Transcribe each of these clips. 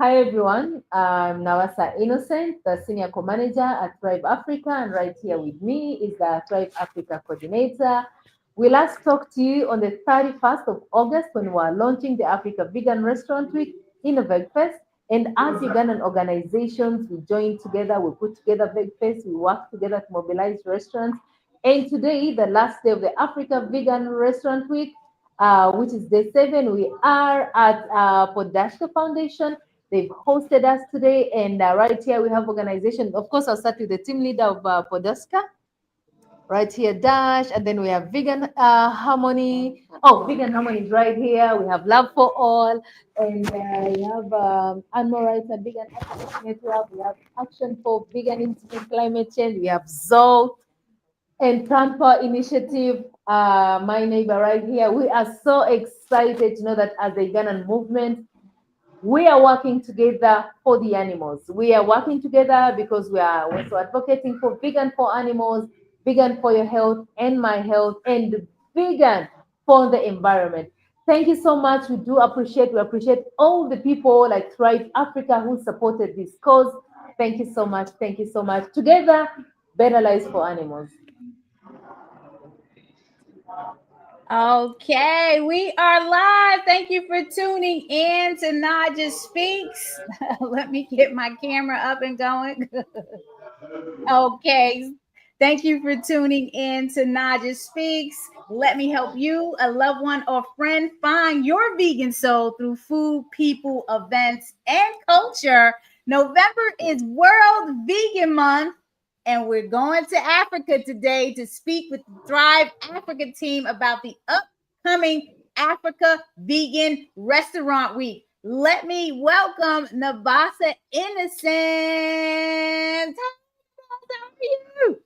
Hi everyone, I'm Nawasa Innocent, the Senior Co-Manager at Thrive Africa, and right here with me is the Thrive Africa Coordinator. We last talked to you on the 31st of August when we were launching the Africa Vegan Restaurant Week in VegFest. And as Ugandan organizations, we joined together, we put together VegFest, we worked together to mobilize restaurants. And today, the last day of the Africa Vegan Restaurant Week, which is day 7, we are at Podashka Foundation. They've hosted us today, and right here we have organization. Of course, I'll start with the team leader of Podashka. Right here, Dash, and then we have Vegan Harmony. Oh, Vegan Harmony is right here. We have Love for All, and we have Animal Rights and Vegan Advocacy Network. We have Action for Vegan Institute Climate Change. We have Zolt and Tampa Initiative, my neighbor right here. We are so excited to know that as a Ghana movement, we are working together for the animals. We are working together because we are also advocating for vegan for animals, vegan for your health and my health, and vegan for the environment. Thank you so much. We appreciate all the people like Thrive Africa who supported this cause. Thank you so much. Thank you so much. Together, better lives for animals. Okay, we are live. Thank you for tuning in to Naijha Speaks. Let me get my camera up and going. Okay, thank you for tuning in to Naijha Speaks. Let me help you, a loved one or friend, find your vegan soul through food, people, events, and culture. November is World Vegan Month, and we're going to Africa today to speak with the Thrive Africa team about the upcoming Africa Vegan Restaurant Week. Let me welcome Nabasa Innocent. How are you?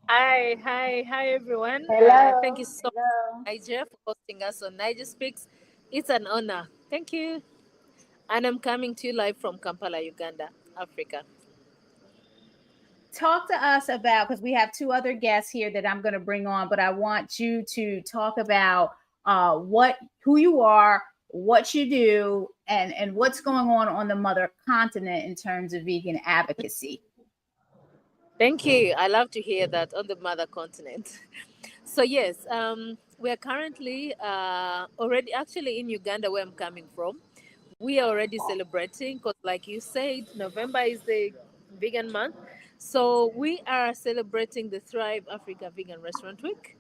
Hi, everyone. Thank Hello. you so Hello. much, Naija, for hosting us on Naija Speaks. It's an honor. Thank you. And I'm coming to you live from Kampala, Uganda, Africa. Talk to us about, because we have two other guests here that I'm going to bring on, but I want you to talk about who you are, what you do, and what's going on the mother continent in terms of vegan advocacy. Thank you. I love to hear that on the mother continent. So, yes, we are currently already actually in Uganda, where I'm coming from. We are already celebrating because, like you said, November is the vegan month. So we are celebrating the Thrive Africa Vegan Restaurant Week,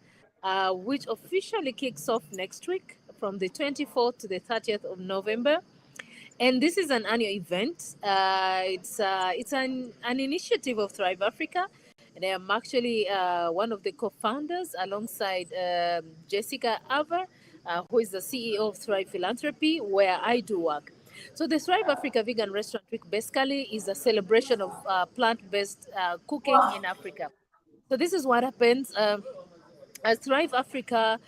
which officially kicks off next week from the 24th to the 30th of November. And this is an annual event. It's an initiative of Thrive Africa, and I am actually one of the co-founders alongside Jessica Ava, who is the CEO of Thrive Philanthropy, where I do work. So the Thrive Africa Vegan Restaurant Week basically is a celebration of plant-based cooking in Africa. So this is what happens. At Thrive Africa,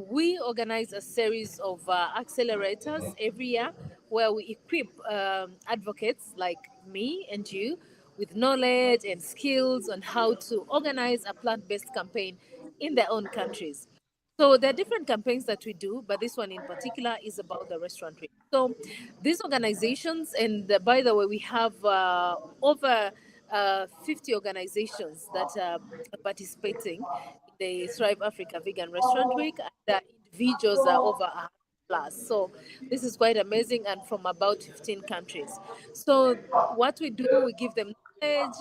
we organize a series of accelerators every year where we equip advocates like me and you with knowledge and skills on how to organize a plant based campaign in their own countries. So there are different campaigns that we do, but this one in particular is about the restaurant week. So these organizations, and by the way, we have over 50 organizations that are participating in the Thrive Africa Vegan Restaurant Week, and the individuals are over 100 plus. So this is quite amazing, and from about 15 countries. So what we do, we give them knowledge.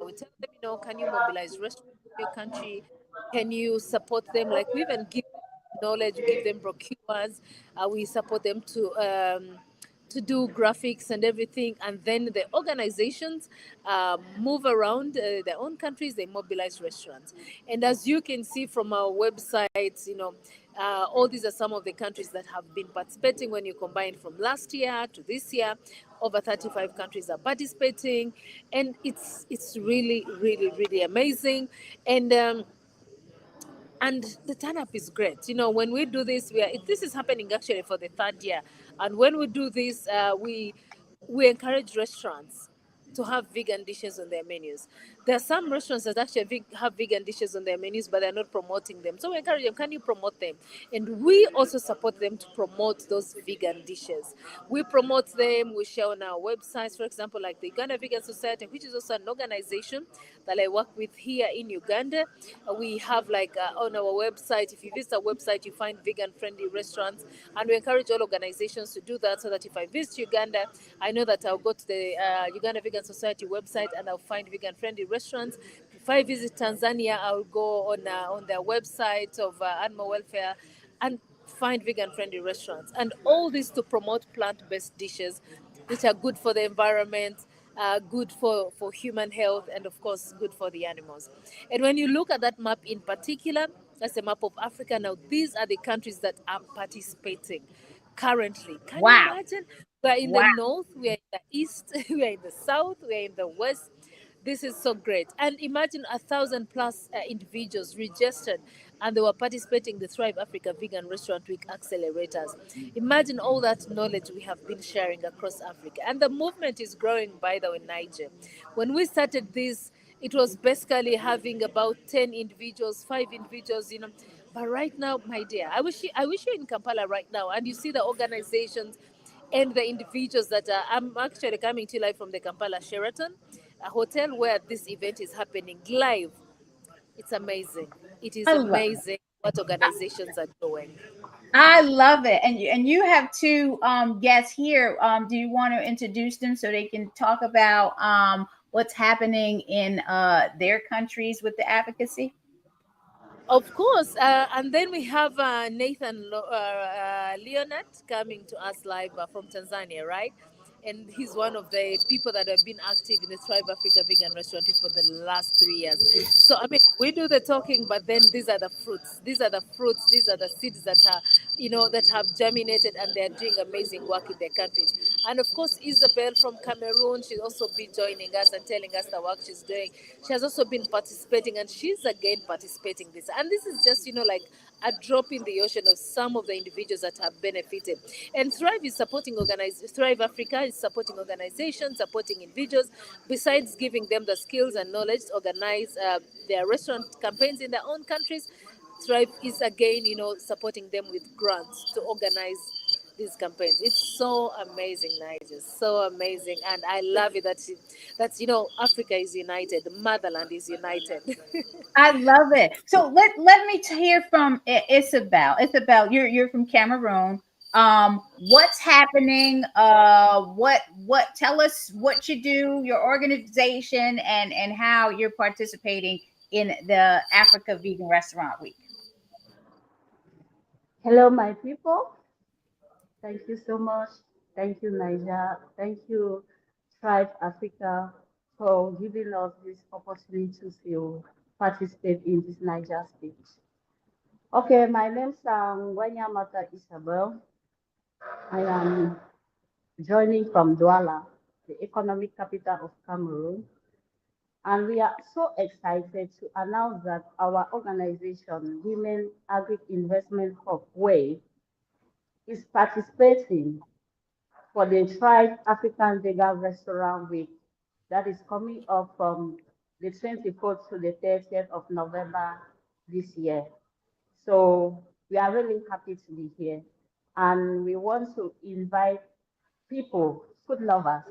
We tell them, can you mobilize restaurants in your country? Can you support them? Like we even give them knowledge, we give them brochures, we support them to do graphics and everything, and then the organizations move around their own countries. They mobilize restaurants, and as you can see from our websites, all these are some of the countries that have been participating. When you combine from last year to this year, over 35 countries are participating, and it's really, really, really amazing. And the turn up is great. When we do this, this is happening actually for the third year. And when we do this, we encourage restaurants to have vegan dishes on their menus. There are some restaurants that actually have vegan dishes on their menus, but they're not promoting them. So we encourage them, can you promote them? And we also support them to promote those vegan dishes. We promote them, we share on our websites, for example, like the Uganda Vegan Society, which is also an organization that I work with here in Uganda. We have like on our website, if you visit our website, you find vegan friendly restaurants. And we encourage all organizations to do that so that if I visit Uganda, I know that I'll go to the Uganda Vegan Society website and I'll find vegan friendly restaurants. If I visit Tanzania, I'll go on their website of animal welfare and find vegan friendly restaurants. And all this to promote plant based dishes, which are good for the environment, good for human health, and of course, good for the animals. And when you look at that map in particular, that's a map of Africa. Now, these are the countries that are participating currently. Can you Wow. imagine? We are in the Wow. north, we are in the east, we are in the south, we are in the west. This is so great. And imagine 1,000 plus individuals registered and they were participating in the Thrive Africa Vegan Restaurant Week accelerators. Imagine all that knowledge we have been sharing across Africa. And the movement is growing, by the way, Niger. When we started this, it was basically having about 10 individuals, 5 individuals, But right now, my dear, I wish you're in Kampala right now and you see the organizations and the individuals that are. I'm actually coming to you live from the Kampala Sheraton, a hotel where this event is happening live. It's amazing. It is I love amazing what organizations are doing. I love it. And you have two guests here. Do you want to introduce them so they can talk about what's happening in their countries with the advocacy? Of course, and then we have Nathan Leonard coming to us live from Tanzania, right? And he's one of the people that have been active in the Thrive Africa Vegan Restaurant for the last 3 years. So, I mean, we do the talking, but then these are the fruits. These are the fruits. These are the seeds that are, that have germinated and they're doing amazing work in their countries. And of course, Isabel from Cameroon, she's also been joining us and telling us the work she's doing. She has also been participating and she's again participating this. And this is just, like a drop in the ocean of some of the individuals that have benefited. And Thrive is supporting Thrive Africa is supporting organizations, supporting individuals, besides giving them the skills and knowledge to organize their restaurant campaigns in their own countries. Thrive is again, supporting them with grants to organize these campaigns. It's so amazing, Niger. So amazing. And I love it that Africa is united, the motherland is united. I love it. So let me hear from Isabel. Isabel, you're from Cameroon. What's happening? What tell us what you do, your organization, and how you're participating in the Africa Vegan Restaurant Week. Hello, my people. Thank you so much. Thank you, Naija. Thank you, Tribe Africa, for giving us this opportunity to participate in this Niger speech. Okay, my name is Wanyamata Isabel. I am joining from Douala, the economic capital of Cameroon. And we are so excited to announce that our organization, Women Agri Investment Hub, WAVE, is participating for the Thrive African Vegan Restaurant Week that is coming up from the 24th to the 30th of November this year. So we are really happy to be here. And we want to invite people, food lovers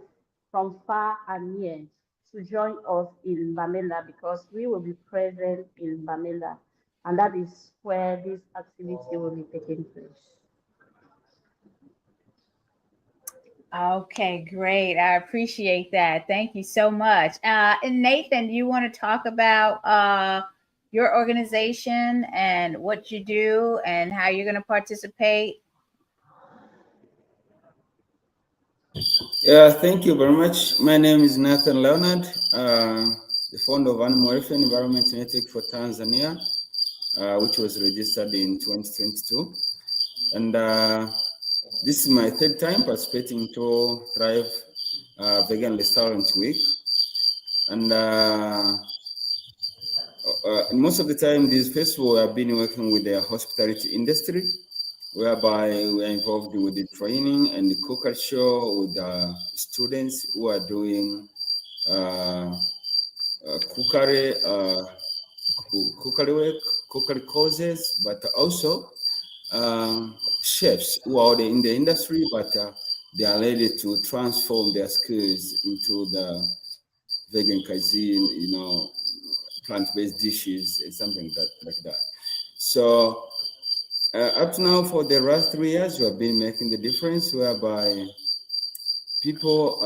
from far and near to join us in Bamenda because we will be present in Bamenda. And that is where this activity will be taking place. Okay, great. I appreciate that. Thank you so much. And Nathan, do you want to talk about your organization and what you do and how you're going to participate? Yeah, thank you very much. My name is Nathan Leonard, the founder of Animal Welfare Environment Network for Tanzania, which was registered in 2022. And this is my third time participating to Thrive Vegan Restaurant Week. And most of the time, this festival I've been working with the hospitality industry, whereby we are involved with the training and the co-culture with the students who are doing cookery, cookery work, cookery courses, but also chefs who are already in the industry, but they are ready to transform their skills into the vegan cuisine, plant-based dishes, and something like that. So up to now, for the last 3 years, we have been making the difference, whereby people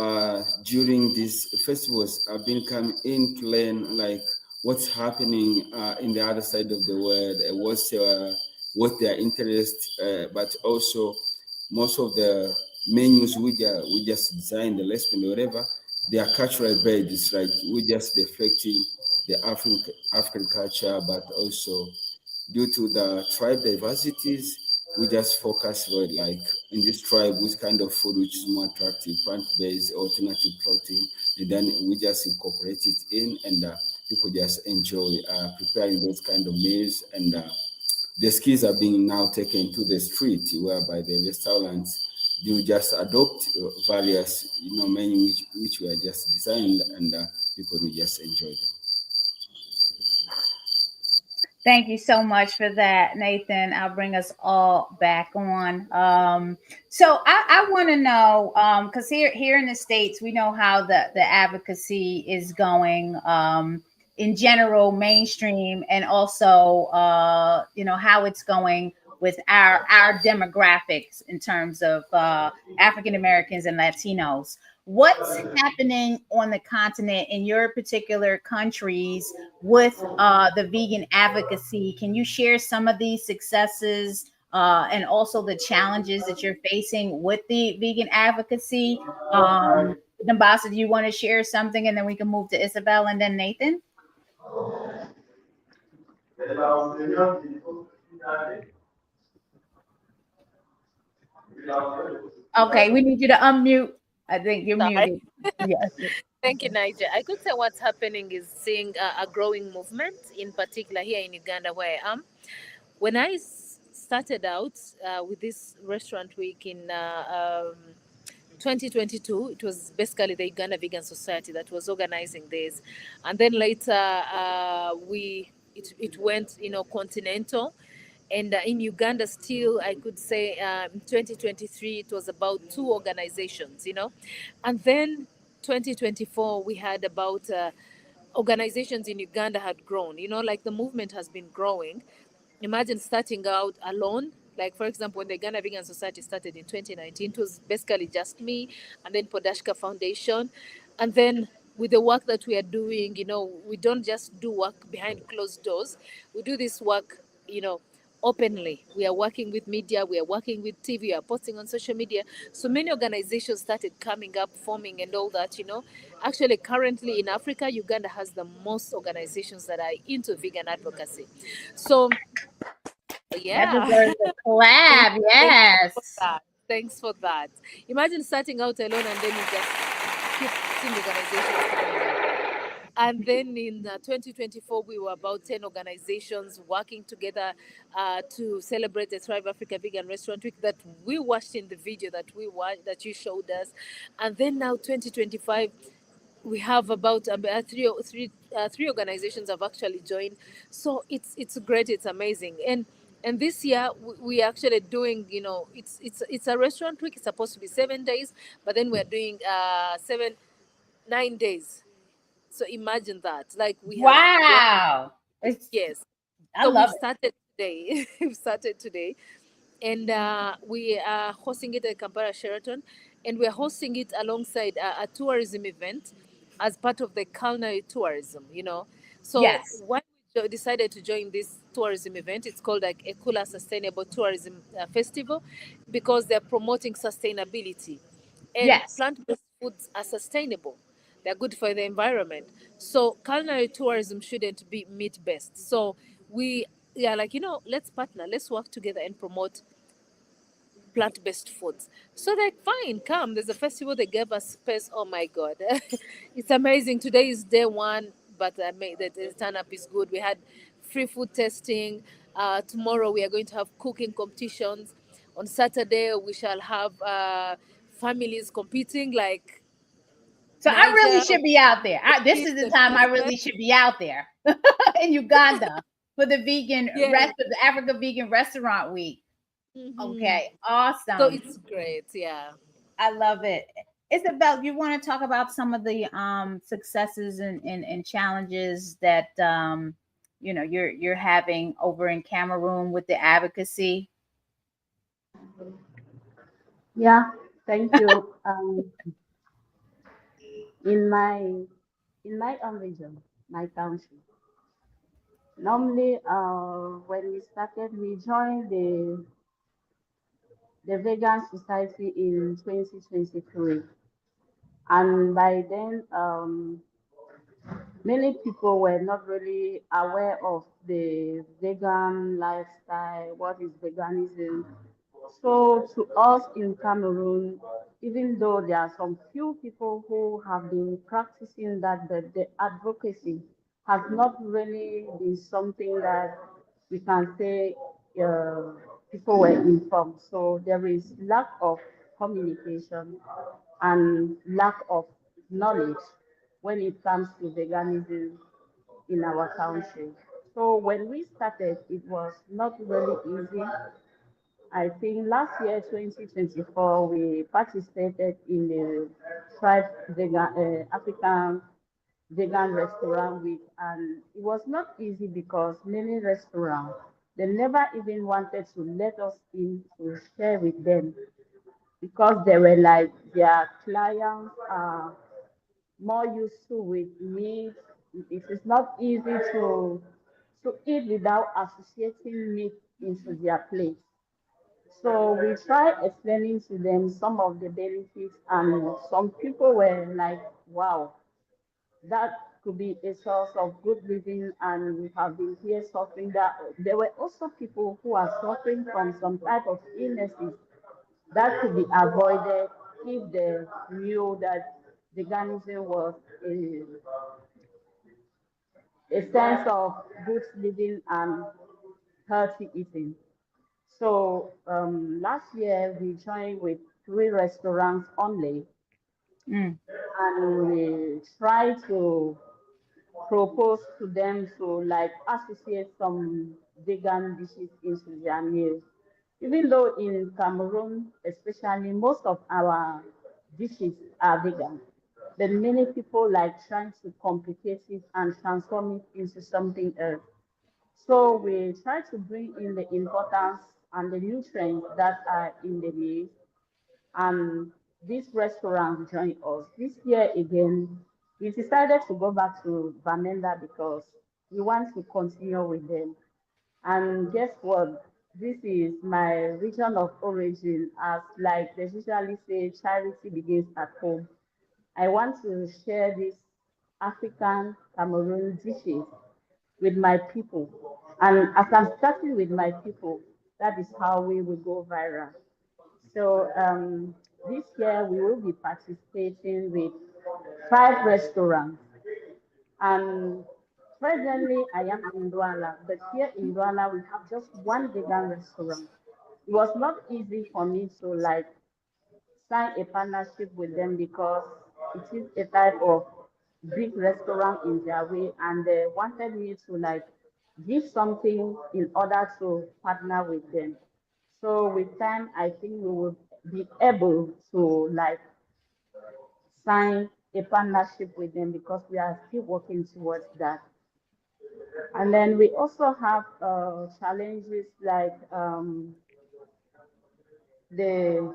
during these festivals have been coming in to learn like what's happening in the other side of the world, what their interest, but also most of the menus we just design the recipe, whatever, they are cultural based. Like we just reflecting the African culture, but also due to the tribe diversities, we just focus on like in this tribe which kind of food which is more attractive, plant-based, alternative protein, and then we just incorporate it in, and people just enjoy preparing those kind of meals, and the skills are being now taken to the street, whereby the restaurants do just adopt various menu which were just designed, and people will just enjoy them. Thank you so much for that, Nathan. I'll bring us all back on. So I want to know, because here in the States, we know how the advocacy is going in general, mainstream, and also how it's going with our demographics in terms of African Americans and Latinos. What's happening on the continent in your particular countries with the vegan advocacy? Can you share some of these successes and also the challenges that you're facing with the vegan advocacy? Nambasa, do you want to share something, and then we can move to Isabel and then Nathan? Okay, we need you to unmute. I think you're Sorry. muted. Yes. Thank you, Naija. I could say what's happening is seeing a growing movement, in particular here in Uganda, where I am. When I started out with this restaurant week in 2022, it was basically the Uganda Vegan Society that was organizing this, and then later it went continental, and in Uganda still I could say in 2023 it was about two organizations, and then 2024 we had about organizations in Uganda had grown, like the movement has been growing. Imagine starting out alone. Like, for example, when the Ghana Vegan Society started in 2019, it was basically just me and then Podashka Foundation. And then with the work that we are doing, we don't just do work behind closed doors. We do this work, openly. We are working with media, we are working with TV, we are posting on social media. So many organizations started coming up, forming, and all that. Actually, currently in Africa, Uganda has the most organizations that are into vegan advocacy. So, That yeah. deserves a Thank, clap. thank you for Yes. that. Thanks for that. Imagine starting out alone and then you just keep seeing organizations coming up. And then in 2024, we were about 10 organizations working together to celebrate the Thrive Africa Vegan Restaurant Week that we watched in the video that we watched, that you showed us. And then now 2025, we have about three organizations have actually joined. So it's great, it's amazing. And this year we are actually doing, it's a restaurant week. It's supposed to be 7 days, but then we're doing 9 days. So imagine that. Like we have one. Wow. Yes. I So we've love it. started today. We've started today, and we are hosting it at Kampala Sheraton, and we're hosting it alongside a tourism event as part of the culinary tourism. So Yes. why we decided to join this tourism event? It's called like Ekula Sustainable Tourism Festival, because they're promoting sustainability, and Yes. plant-based foods are sustainable. They're good for the environment. So culinary tourism shouldn't be meat-based. So we yeah, like, let's partner, let's work together and promote plant-based foods. So they're like, fine, come. There's a festival. They gave us space. Oh my God, it's amazing. Today is day one, but the turn up is good. We had free food testing. Tomorrow we are going to have cooking competitions. On Saturday we shall have families competing, like So I really Naija, should be out there. This is is the the time I president. really should be out there in Uganda for the vegan Yeah. rest of the Africa Vegan Restaurant Week. Hmm. Okay, So awesome. it's great. Yeah. I love it. Isabel, you want to talk about some of the successes and challenges that you're having over in Cameroon with the advocacy? Yeah, thank you. In my in my own region, my country, normally, when we started, we joined the Vegan Society in 2023, and by then, many people were not really aware of the vegan lifestyle, what is veganism. So to us in Cameroon, even though there are some few people who have been practicing that, but the advocacy has not really been something that we can say uh, people were informed. So there is lack of communication and lack of knowledge when it comes to veganism in our country. So when we started, it was not really easy. I think last year, 2024, we participated in the Tribe African Vegan Restaurant Week, and it was not easy because many restaurants they never even wanted to let us in to share with them because they were like their clients are more used to with meat. It is not easy to eat without associating meat into their plate. So we try explaining to them some of the benefits, and some people were like, wow, that could be a source of good living, and we have been here suffering that. There were also people who are suffering from some type of illnesses that could be avoided if they knew that veganism was a sense of good living and healthy eating. So last year we joined with 3 restaurants only, Mm, and we try to propose to them to like associate some vegan dishes into their meal. Even though in Cameroon, especially, most of our dishes are vegan, but many people like trying to complicate it and transform it into something else. So we try to bring in the importance and the nutrients that are in the meat, and this restaurant joined us. This year again, we decided to go back to Bamenda because we want to continue with them. And guess what? This is my region of origin, as like they usually say, charity begins at home. I want to share this African Cameroon dishes with my people. And as I'm starting with my people, that is how we will go viral. So this year we will be participating with 5 restaurants. And presently I am in Douala, but here in Douala we have just one vegan restaurant. It was not easy for me to like sign a partnership with them because it is a type of big restaurant in their way, and they wanted me to like give something in order to partner with them. So with time, I think we will be able to like sign a partnership with them because we are still working towards that. And then we also have challenges like the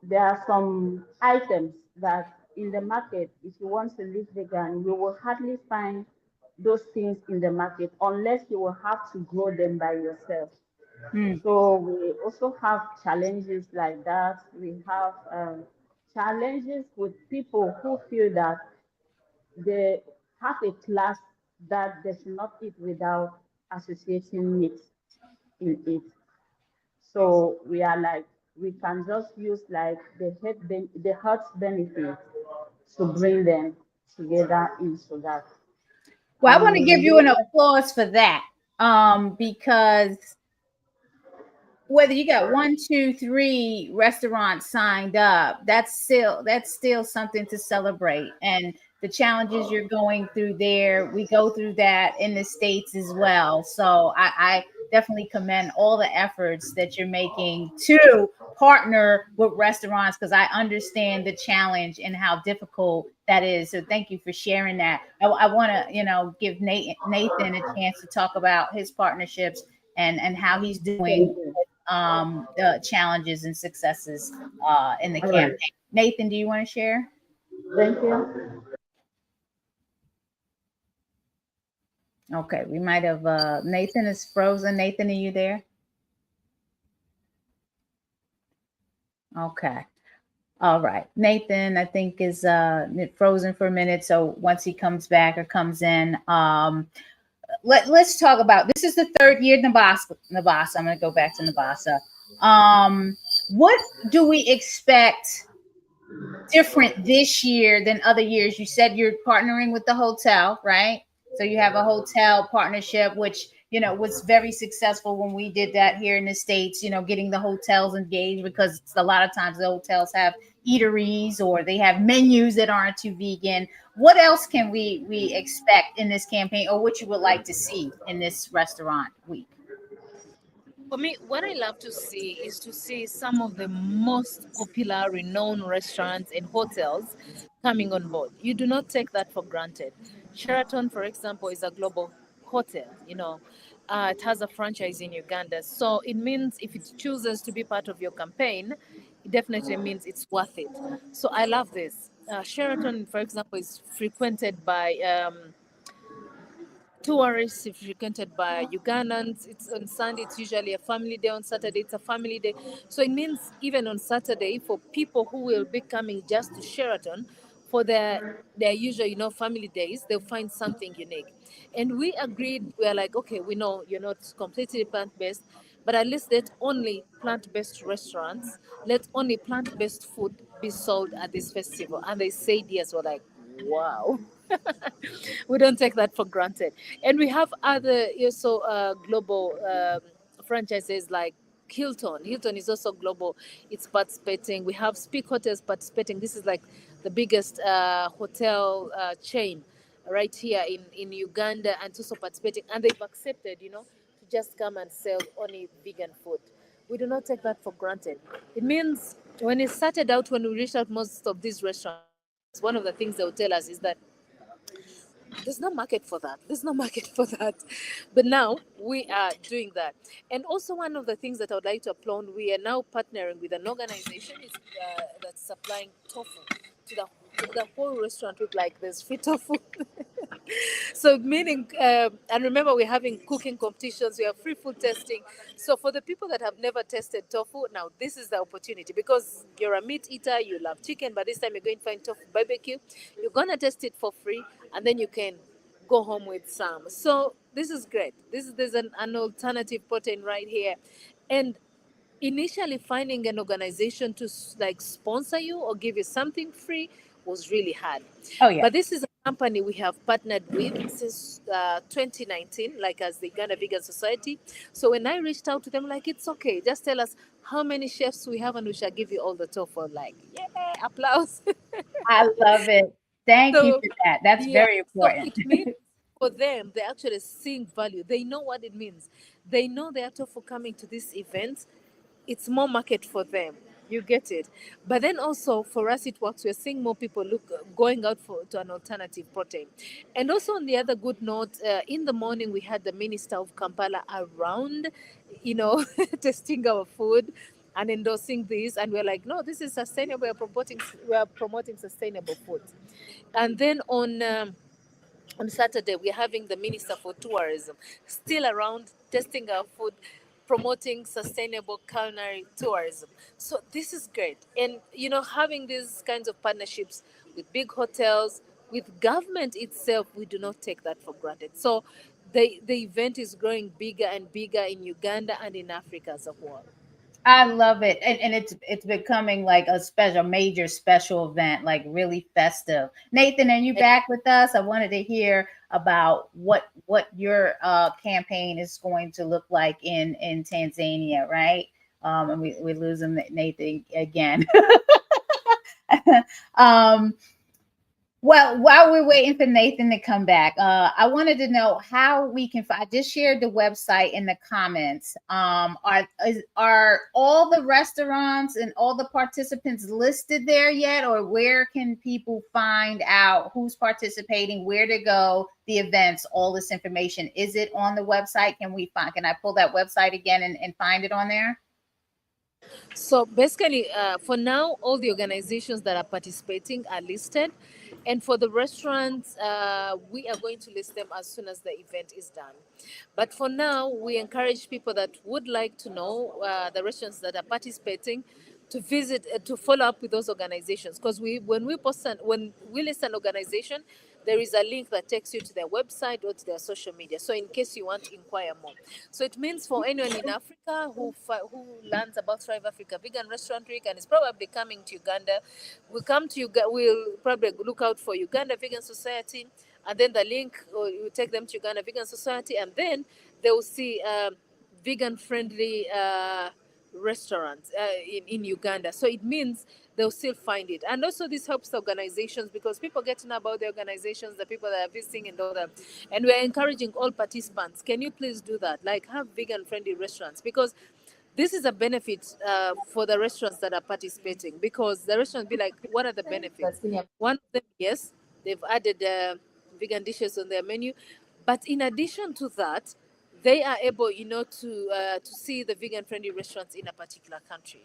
there are some items that in the market, if you want to live vegan, you will hardly find those things in the market unless you will have to grow them by yourself. mm. So we also have challenges like that. We have challenges with people who feel that they have a class that they should not eat without associating meat in it. So we are like, we can just use like the health benefits to bring them together into that. Well, I want And to give we you an will, applause for that, because, whether you got 1, 2, 3 restaurants signed up, that's still something to celebrate. And the challenges you're going through there, we go through that in the States as well. So I definitely commend all the efforts that you're making to partner with restaurants, because I understand the challenge and how difficult that is. So thank you for sharing that. I want to, give Nathan a chance to talk about his partnerships and how he's Thank doing you. the challenges and successes in the All right. campaign. Nathan, do you want to share? Thank you. Okay, we might have Nathan is frozen. Nathan, are you there? Okay. All right. Nathan, I think is frozen for a minute. So once he comes back or comes in, let's talk about, this is the third year Nabasa. I'm going to go back to Nabasa. What do we expect different this year than other years? You said you're partnering with the hotel, right? So you have a hotel partnership, which was very successful when we did that here in the States. Getting the hotels engaged, because a lot of times the hotels have eateries or they have menus that aren't too vegan. What else can we expect in this campaign, or what you would like to see in this restaurant week? For me, what I love to see is to see some of the most popular, renowned restaurants and hotels coming on board. You do not take that for granted. Sheraton, for example, is a global hotel. It has a franchise in Uganda. So it means if it chooses to be part of your campaign, it definitely means it's worth it. So I love this. Sheraton, for example, is frequented by tourists, if frequented by Ugandans. It's on Sunday, it's usually a family day. On Saturday, it's a family day. So it means even on Saturday, for people who will be coming just to Sheraton for their usual, family days, they'll find something unique. And we agreed, we're like, okay, we know you're not completely plant-based, but at least let only plant-based restaurants, let only plant-based food be sold at this festival. And they said yes. We're like, wow. We don't take that for granted. And we have other also global franchises like Hilton. Hilton is also global. It's participating. We have Speak Hotels participating. This is like the biggest hotel chain right here in Uganda, and it's also participating. And they've accepted, to just come and sell only vegan food. We do not take that for granted. It means when it started out, when we reached out most of these restaurants, one of the things they will tell us is that there's no market for that. There's no market for that. But now we are doing that. And also, one of the things that I would like to applaud, we are now partnering with an organization that's supplying tofu to the whole restaurant. With like there's free tofu. So meaning, and remember, we're having cooking competitions. We have free food testing. So for the people that have never tested tofu, now this is the opportunity, because you're a meat eater, you love chicken, but this time you're going to find tofu barbecue. You're gonna test it for free, and then you can go home with some. So this is great. There's an alternative protein right here, and initially finding an organization to like sponsor you or give you something free was really hard. Oh yeah. But this is a company we have partnered with since 2019, like as the Ghana Vegan Society. So when I reached out to them, like, it's okay, just tell us how many chefs we have and we shall give you all the tofu. I'm like, yeah, applause. I love it. Thank you So for that. That's yeah, very so important. it means for them, they're actually seeing value. They know what it means. They know they are tofu coming to this event. It's more market for them. You get it. But then also for us, it works. We're seeing more people going out to an alternative protein. And also on the other good note, in the morning we had the minister of Kampala around, testing our food and endorsing this, and we're like, no, this is sustainable. We are promoting sustainable food. And then on Saturday, we're having the Minister for Tourism still around testing our food, promoting sustainable culinary tourism. So this is great. And, having these kinds of partnerships with big hotels, with government itself, we do not take that for granted. So the event is growing bigger and bigger in Uganda and in Africa as a whole. I love it. And it's becoming like a major special event, like really festive. Nathan, are you back with us? I wanted to hear about what your campaign is going to look like in Tanzania, right? And we lose him, Nathan, again. um, well, while we're waiting for Nathan to come back, I wanted to know how we can. I just shared the website in the comments. Are all the restaurants and all the participants listed there yet, or where can people find out who's participating, where to go, the events, all this information? Is it on the website? Can I pull that website again and find it on there? So basically, for now, all the organizations that are participating are listed. And for the restaurants, we are going to list them as soon as the event is done. But for now, we encourage people that would like to know the restaurants that are participating to visit, to follow up with those organizations. Because when we list an organization, there is a link that takes you to their website or to their social media. So in case you want to inquire more. So it means for anyone in Africa who learns about Thrive Africa Vegan Restaurant Week and is probably coming to Uganda, we'll probably look out for Uganda Vegan Society, and then the link will take them to Uganda Vegan Society, and then they will see vegan friendly restaurants in Uganda. So it means they'll still find it. And also this helps organizations because people get to know about the organizations, the people that are visiting and all that. And we're encouraging all participants, can you please do that? Like have vegan friendly restaurants, because this is a benefit for the restaurants that are participating, because the restaurants be like, what are the benefits? One of them, yes, they've added vegan dishes on their menu. But in addition to that, they are able, to see the vegan friendly restaurants in a particular country.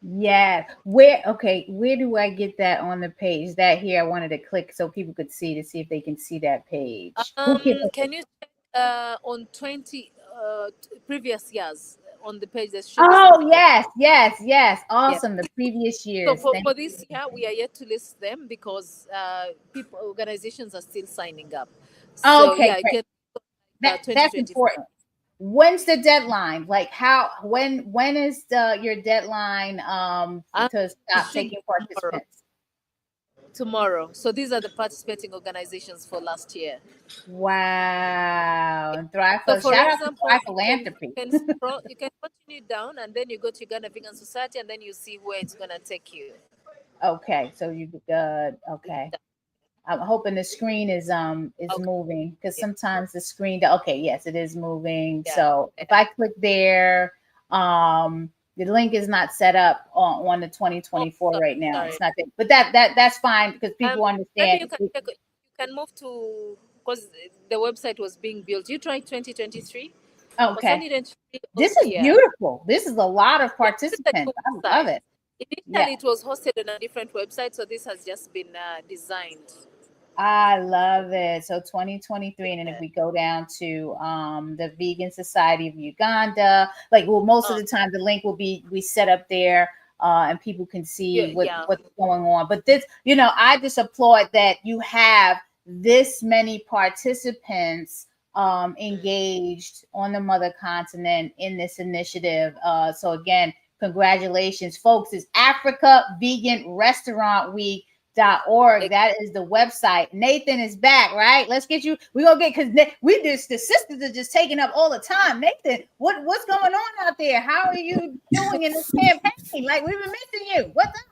Yeah. Where do I get that on the page? That here, I wanted to click so people could see to see if they can see that page. Can you check on 20 previous years on the page that should Oh, yes. Awesome. Yeah. The previous years. So for this year, we are yet to list them because organizations are still signing up. So okay, yeah, that's important. When's the deadline? Like when is your deadline to stop taking participants? Tomorrow. So these are the participating organizations for last year. Wow. And Thrive, so for shout example, out to Thrive Philanthropy. You can continue down and then you go to Uganda Vegan Society and then you see where it's gonna take you. Okay, so you okay. I'm hoping the screen is moving, because sometimes the screen, okay, yes, it is moving. Yeah. So if I click there, the link is not set up on the 2024 right now. Sorry. It's not good, but that's fine because people understand. You can move to, because the website was being built. You tried 2023. Okay. This is beautiful. This is a lot of participants. I love it. Initially, it was hosted on a different website, so this has just been designed. I love it. So 2023, and then if we go down to the Vegan Society of Uganda, most of the time the link will be set up there, and people can see what's going on. But this, I just applaud that you have this many participants engaged on the mother continent in this initiative. So again, congratulations, folks. It's Africa Vegan Restaurant Week. .org. That is the website. Nathan is back, right? Let's get you. We're gonna get, because the sisters are just taking up all the time. Nathan, what's going on out there? How are you doing in this campaign? Like, we've been missing you. What's up?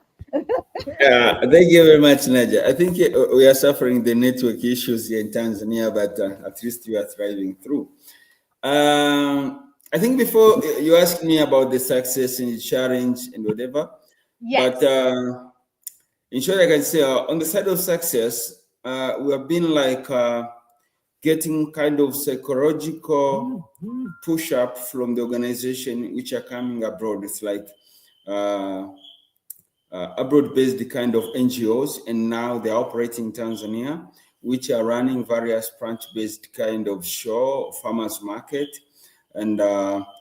Thank you very much, Naijha. I think we are suffering the network issues here in Tanzania, but at least we are thriving through. I think before you asked me about the success in the challenge and whatever, yes. But in short, I can say on the side of success, we have been getting kind of psychological push up from the organization which are coming abroad. It's like abroad-based kind of NGOs, and now they're operating in Tanzania, which are running various branch-based kind of show, farmers market, and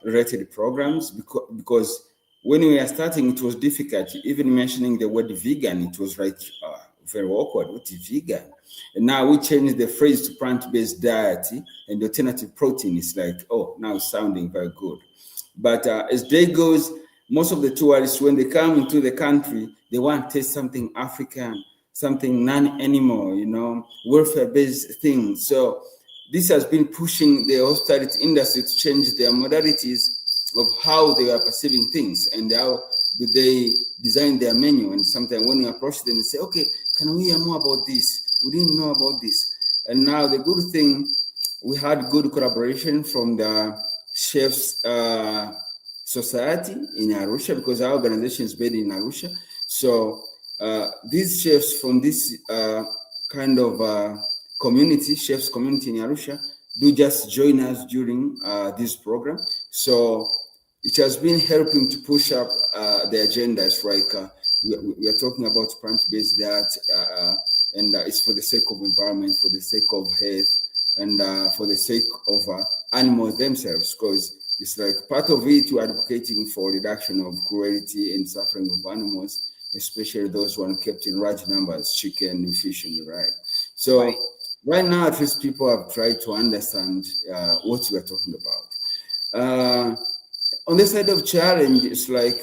related programs, because when we are starting, it was difficult. Even mentioning the word vegan, it was very awkward. What is vegan? And now we changed the phrase to plant-based diet and alternative protein. It's now it's sounding very good. But as day goes, most of the tourists, when they come into the country, they want to taste something African, something non-animal, welfare-based things. So this has been pushing the hospitality industry to change their modalities of how they are perceiving things and how do they design their menu. And sometimes when you approach them and say, okay, can we hear more about this? We didn't know about this. And now the good thing, we had good collaboration from the chefs society in Arusha, because our organization is based in Arusha. So these chefs from this kind of community, chefs community in Arusha, do just join us during this program. So it has been helping to push up the agendas. Like we are talking about plant-based diet, and it's for the sake of environment, for the sake of health, and for the sake of animals themselves, because it's like part of it, we're advocating for reduction of cruelty and suffering of animals, especially those who are kept in large numbers, chicken and fish and the like. So right now, at least people have tried to understand what we are talking about. On the side of challenge, it's like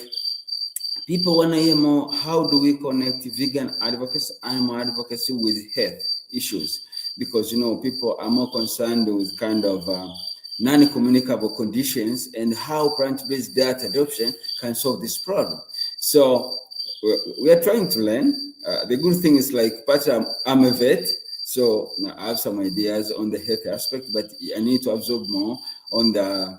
people want to hear more, how do we connect vegan advocacy, animal advocacy with health issues? Because, people are more concerned with kind of non-communicable conditions and how plant-based diet adoption can solve this problem. So we are trying to learn. The good thing is, like, part I'm a vet, so I have some ideas on the health aspect, but I need to absorb more on the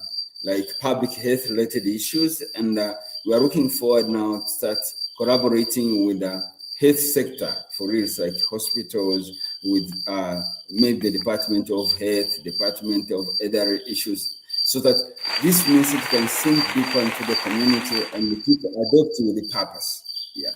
public health related issues. And we are looking forward now to start collaborating with the health sector, for real, like hospitals, with maybe the Department of Health, Department of other issues, so that this message can sink deeper into the community and the people adopt with the purpose. Yeah.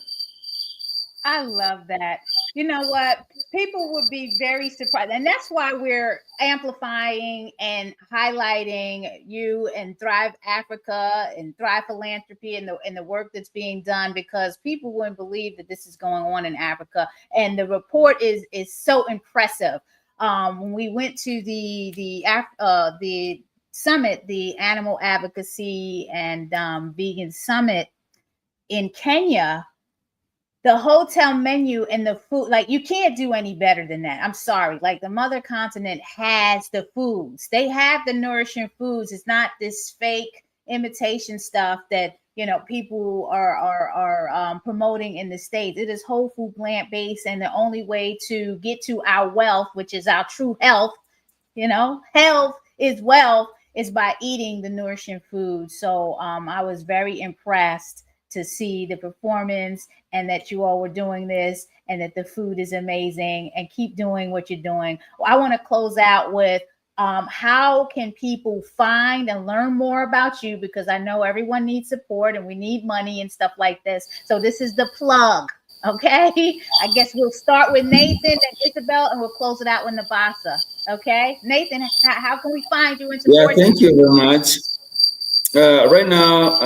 I love that. You know what? People would be very surprised. And that's why we're amplifying and highlighting you and Thrive Africa and Thrive Philanthropy and the work that's being done, because people wouldn't believe that this is going on in Africa. And the report is so impressive. When we went to the summit, the Animal Advocacy and Vegan Summit in Kenya, the hotel menu and the food, like, you can't do any better than that. I'm sorry. Like, the mother continent has the foods. They have the nourishing foods. It's not this fake imitation stuff that, people are promoting in the States. It is whole food, plant-based, and the only way to get to our wealth, which is our true health, health is wealth, is by eating the nourishing food. So I was very impressed to see the performance, and that you all were doing this, and that the food is amazing, and keep doing what you're doing. I want to close out with how can people find and learn more about you, because I know everyone needs support and we need money and stuff like this. So this is the plug. Okay, I guess we'll start with Nathan and Isabel, and we'll close it out with Nabasa. Okay, Nathan, how can we find you and support you? Yeah, thank you very much. Right now,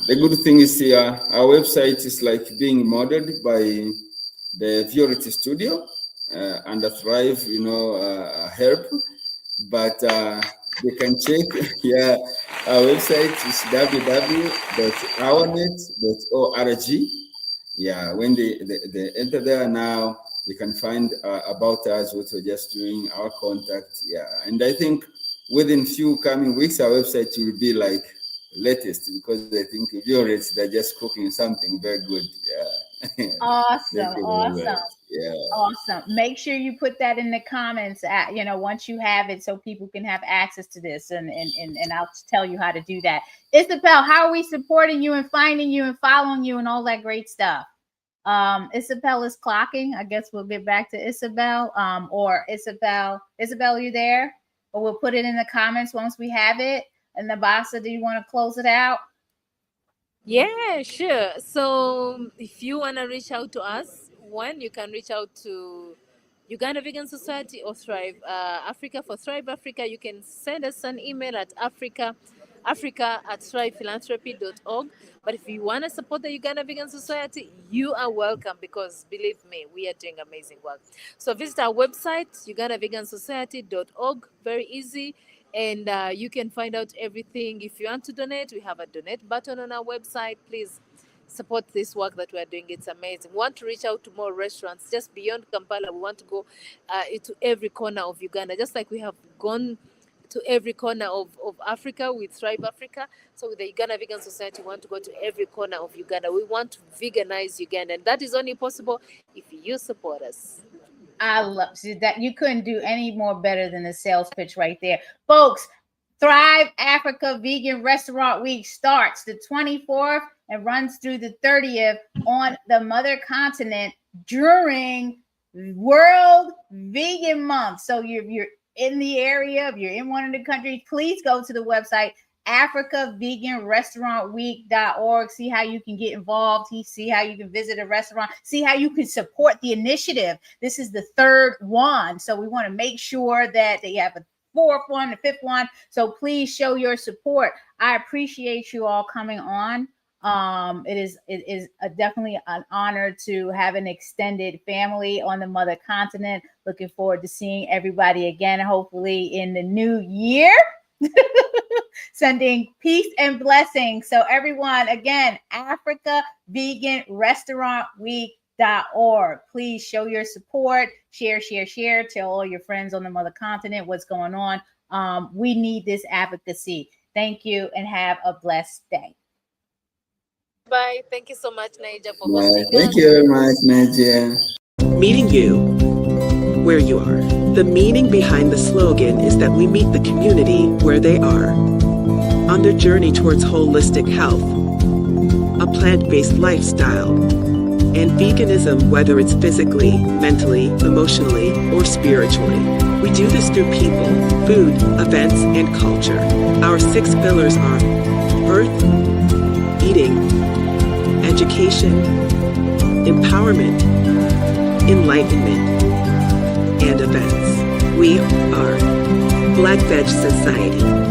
the good thing is our website is like being modeled by the Violet Studio and the Thrive, help. But they can check. Yeah, our website is www.ournet.org. Yeah, when they enter there now, they can find about us, what we're just doing, our contact. Yeah, and I think within few coming weeks, our website will be like latest, because I think Violet, they're just cooking something very good. Yeah. Awesome. Yeah. Awesome. Make sure you put that in the comments once you have it, so people can have access to this, and I'll tell you how to do that. Isabel, how are we supporting you and finding you and following you and all that great stuff? Isabel is clocking. I guess we'll get back to Isabel. Or Isabel, are you there? Or we'll put it in the comments once we have it. And Nabasa, do you want to close it out? Yeah, sure. So if you want to reach out to us, one, you can reach out to Uganda Vegan Society or Thrive Africa. For Thrive Africa, you can send us an email at africa@thrivephilanthropy.org. But if you want to support the Uganda Vegan Society, you are welcome, because believe me, we are doing amazing work. So visit our website, ugandavegansociety.org. Very easy. And you can find out everything. If you want to donate, we have a donate button on our website. Please support this work that we're doing. It's amazing. We want to reach out to more restaurants just beyond Kampala. We want to go into every corner of Uganda, just like we have gone to every corner of Africa with Thrive Africa. So with the Uganda Vegan Society, we want to go to every corner of Uganda. We want to veganize Uganda, and that is only possible if you support us. I love that. You couldn't do any more better than the sales pitch right there. Folks, Thrive Africa Vegan Restaurant Week starts the 24th and runs through the 30th on the mother continent during World Vegan Month. So if you're in the area, if you're in one of the countries, please go to the website africaveganrestaurantweek.org. See how you can get involved. See how you can visit a restaurant. See how you can support the initiative. This is the third one. So we want to make sure that they have a fourth one, the fifth one. So please show your support. I appreciate you all coming on. It is definitely an honor to have an extended family on the mother continent. Looking forward to seeing everybody again, hopefully in the new year. Sending peace and blessings. So everyone, again, Africa Vegan Restaurant Week.org. Please show your support. Share. Tell all your friends on the mother continent what's going on. We need this advocacy. Thank you and have a blessed day. Bye. Thank you so much, Naijha, for hosting us. Thank you very much, Naijha. Meeting you where you are. The meaning behind the slogan is that we meet the community where they are on their journey towards holistic health, a plant-based lifestyle, and veganism, whether it's physically, mentally, emotionally, or spiritually. We do this through people, food, events, and culture. Our 6 pillars are birth, eating, education, empowerment, enlightenment, and events. We are Black Veg Society.